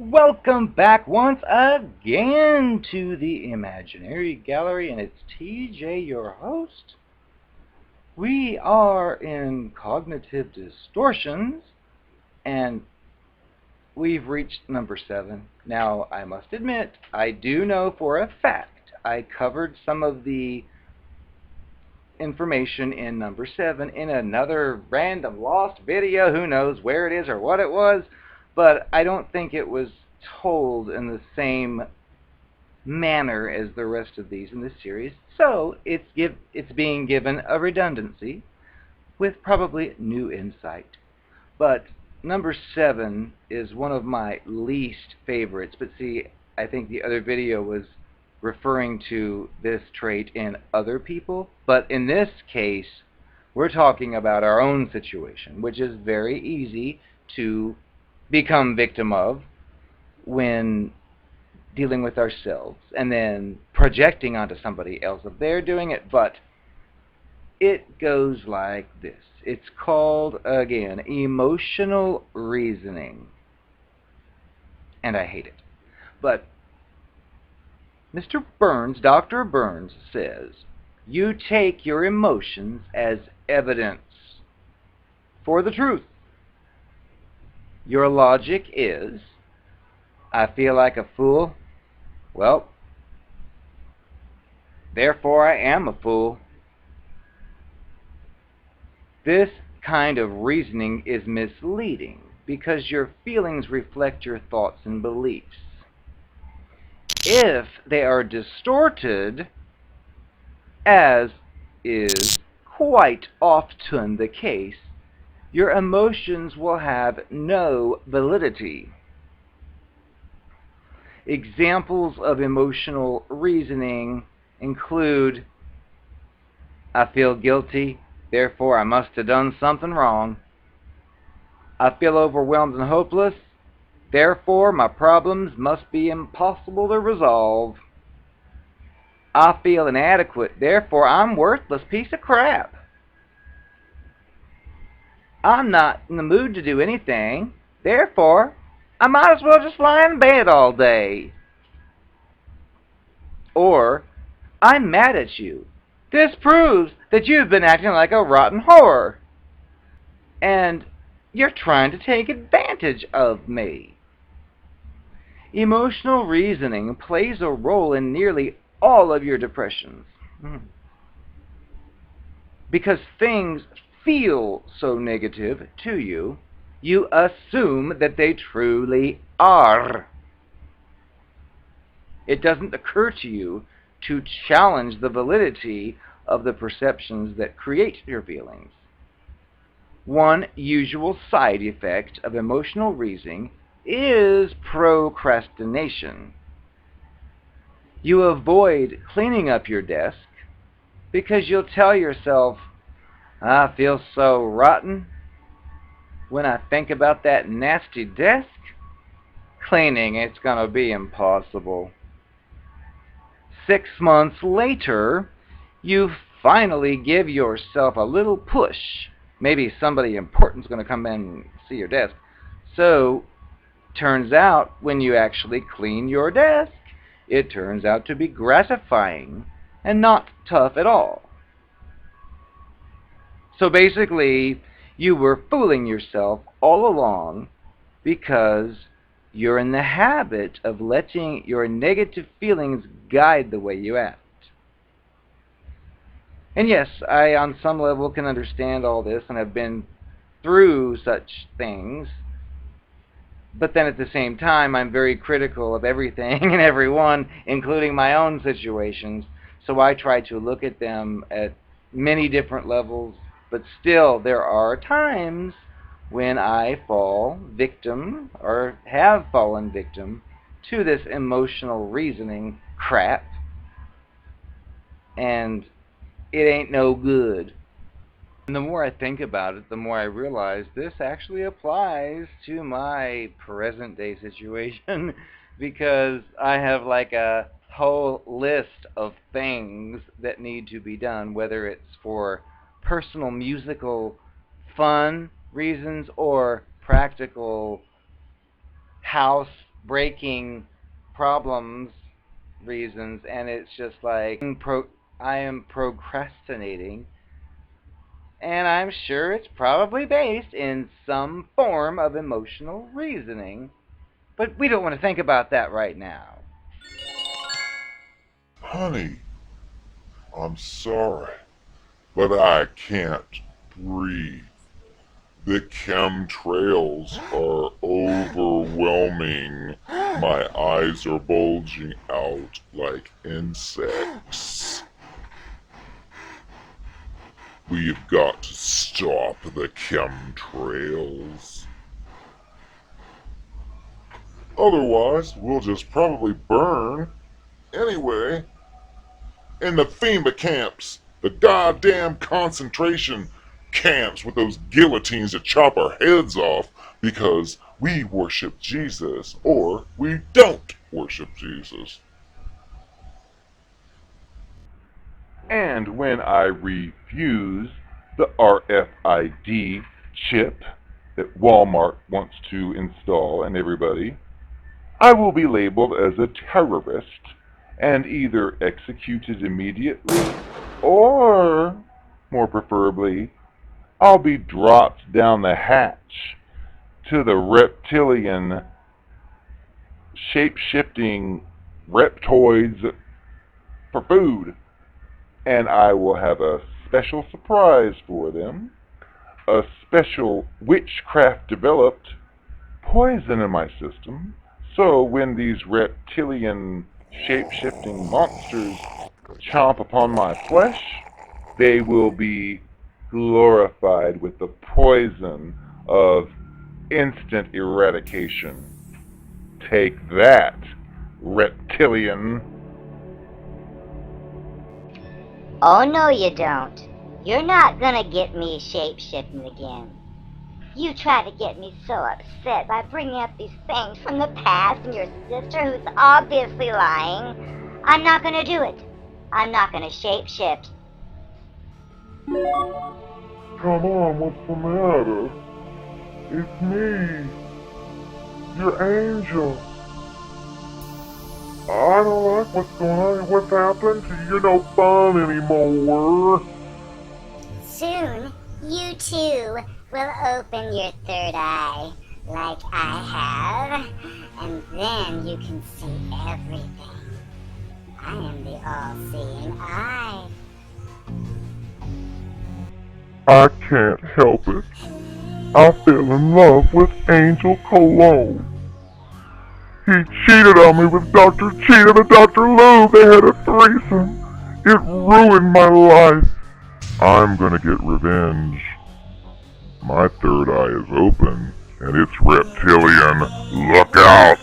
Welcome back once again to the Imaginary Gallery, and it's TJ, your host. We are in Cognitive Distortions, and we've reached number 7. Now, I must admit, I do know for a fact I covered some of the information in number 7 in another random lost video. Who knows where it is or what it was, but I don't think it was told in the same manner as the rest of these in this series, so it's being given a redundancy with probably new insight. But number 7 is one of my least favorites, but see, I think the other video was referring to this trait in other people, but in this case we're talking about our own situation, which is very easy to become victim of when dealing with ourselves and then projecting onto somebody else if they're doing it. But it goes like this. It's called, again, emotional reasoning, and I hate it. But Mr. Burns, Dr. Burns, says you take your emotions as evidence for the truth. Your logic is, I feel like a fool. Well, therefore I am a fool. This kind of reasoning is misleading because your feelings reflect your thoughts and beliefs. If they are distorted, as is quite often the case, your emotions will have no validity. Examples of emotional reasoning include, I feel guilty, therefore I must have done something wrong. I feel overwhelmed and hopeless, therefore my problems must be impossible to resolve. I feel inadequate, therefore I'm a worthless piece of crap. I'm not in the mood to do anything, therefore I might as well just lie in bed all day. Or, I'm mad at you. This proves that you've been acting like a rotten whore, and you're trying to take advantage of me. Emotional reasoning plays a role in nearly all of your depressions. Because things feel so negative to you, you assume that they truly are. It doesn't occur to you to challenge the validity of the perceptions that create your feelings. One usual side effect of emotional reasoning is procrastination. You avoid cleaning up your desk because you'll tell yourself, I feel so rotten when I think about that nasty desk. Cleaning, it's going to be impossible. 6 months later, you finally give yourself a little push. Maybe somebody important's going to come in and see your desk. So, turns out, when you actually clean your desk, it turns out to be gratifying and not tough at all. So basically, you were fooling yourself all along because you're in the habit of letting your negative feelings guide the way you act. And yes, I on some level can understand all this and have been through such things, but then at the same time I'm very critical of everything and everyone, including my own situations, so I try to look at them at many different levels, but still there are times when I fall victim, or have fallen victim, to this emotional reasoning crap, and it ain't no good. And the more I think about it, the more I realize this actually applies to my present day situation because I have like a whole list of things that need to be done, whether it's for personal musical fun reasons or practical house breaking problems reasons, and it's just like I am procrastinating, and I'm sure it's probably based in some form of emotional reasoning, but we don't want to think about that right now. Honey, I'm sorry, but I can't breathe. The chemtrails are overwhelming. My eyes are bulging out like insects. We've got to stop the chemtrails. Otherwise, we'll just probably burn. Anyway, in the FEMA camps, the goddamn concentration camps with those guillotines that chop our heads off because we worship Jesus or we don't worship Jesus. And when I refuse the RFID chip that Walmart wants to install in everybody, I will be labeled as a terrorist and either executed immediately or, more preferably, I'll be dropped down the hatch to the reptilian, shape-shifting reptoids for food. And I will have a special surprise for them, a special witchcraft-developed poison in my system, so when these reptilian shape-shifting monsters chomp upon my flesh, they will be glorified with the poison of instant eradication. Take that, reptilian. Oh, no you don't. You're not gonna get me shape-shifting again. You try to get me so upset by bringing up these things from the past and your sister who's obviously lying. I'm not gonna do it. I'm not gonna shape-shift. Come on, what's the matter? It's me, your angel. I don't like what's going on. What's happened to you? You're no fun anymore. Soon, you too will open your third eye, like I have, and then you can see everything. I am the all-seeing eye. I can't help it. I fell in love with Angel Cologne. He cheated on me with Dr. Cheetah and Dr. Lou. They had a threesome. It ruined my life. I'm gonna get revenge. My third eye is open, and it's reptilian. Look out!